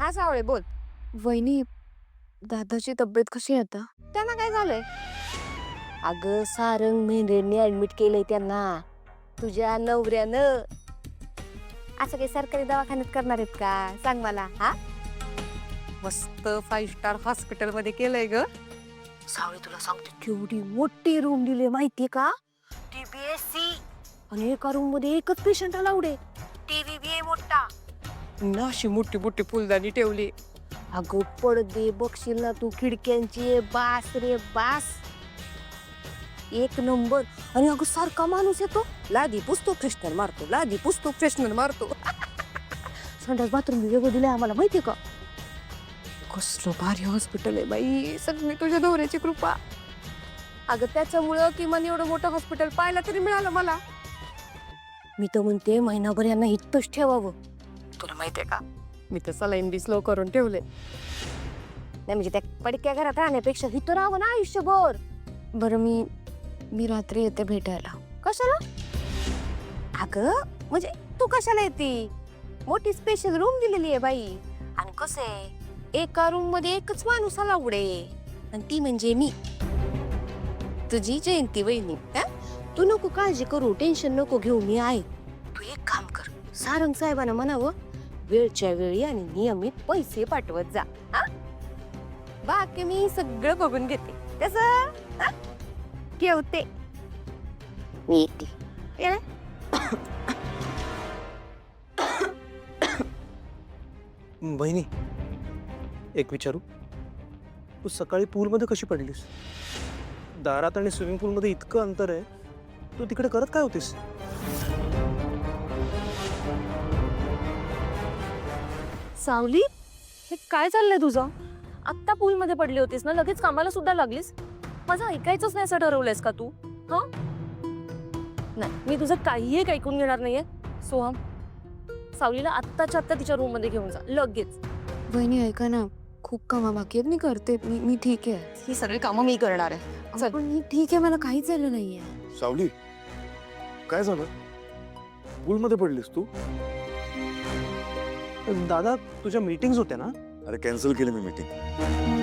हा सावळे बोल. वहिनी, दादाची तब्येत कशी आहे आता? त्यांना काय झालंय? अगं सारंग मेंढ्यांनी ऍडमिट केलंय त्यांना, तुझ्या नवऱ्यानं. असं काही सरकारी दवाखान्यात करणार आहेत का सांग मला? हा, मस्त 5 स्टार हॉस्पिटल मध्ये केलंय ग. सावळे तुला सांगते केवढी मोठी रूम दिली माहितीये का? TBSC. आणि एका रूम मध्ये एकच पेशंट अलाउड आहे. टीव्ही बी आहे मोठा. ना अशी मोठी मोठी फुलदाणी ठेवली. अगं पडदे बघशील ना तू खिडक्यांची, बास रे बास, एक नंबर. आणि अगं सारखा माणूस येतो, लादी पुसतो फ्रेशनर मारतो, लादी पुसतो फ्रेशनर मारतो. संडास बाथरूम वेगळं दिलंय आम्हाला माहितीये का? कसलं भारी हॉस्पिटल आहे बाई, सगळी तुझ्या नवऱ्याची कृपा. अगं त्याच्यामुळं किमान एवढं मोठं हॉस्पिटल पाहायला तरी मिळालं मला. मी तर म्हणते महिनाभर यांना इथंच ठेवावं. तुला माहितीये का, मी तर सलाईन बी स्लो करून ठेवले. नाही म्हणजे त्या पडक्या घरात राहण्यापेक्षा इथं राहावं ना आयुष्यभर. बरं, मी रात्री येते भेटायला. कशाला? अगं म्हणजे तू कशाला येते? मोठी स्पेशल रूम दिलेली आहे बाई. आणि कसं आहे, एका रूम मध्ये एकच माणूस अलाउड आहे, आणि ती म्हणजे मी, तुझी जयंती वहिनी. तू नको काळजी करू, टेन्शन नको घेऊ, मी आहे. तू एक काम कर, सारंग साहेबांना म्हणावं वेळच्या वेळी आणि नियमित पैसे पाठवत जा. हा, बाकी मी सगळं बघून घेते. कसं ठेवते मी एकटी. बहिणी, एक विचारू? तू सकाळी पूलमध्ये कशी पडलीस? दारात आणि स्विमिंग पूलमध्ये इतकं अंतर आहे, तू तिकडे करत काय होतीस? सावली, हे काय चाललंय तुझं? आत्ता पूलमध्ये पडली होतीस ना, लगेच कामाला सुद्धा लागलीस. माझं ऐकायचंच नाही असं ठरवलंयस का तू? हा, नाही, मी तुझं काहीही ऐकून घेणार नाहीये. सोहम, सावलीला आत्ताच्या आत्ता तिच्या रूम मध्ये घेऊन जा लगेच. वहिनी ऐका ना, खूप कामं बाकी आहेत, मी करते. मी ठीक आहे. ही सगळी कामं मी करणार आहे. चल. पण मी ठीक आहे, मला काहीच झालं नाहीये. सावली, काय झालं? पूलमध्ये पडलीस तू? दादा, तुझ्या मीटिंग्स होत्या ना? अरे कॅन्सल केली मी मीटिंग.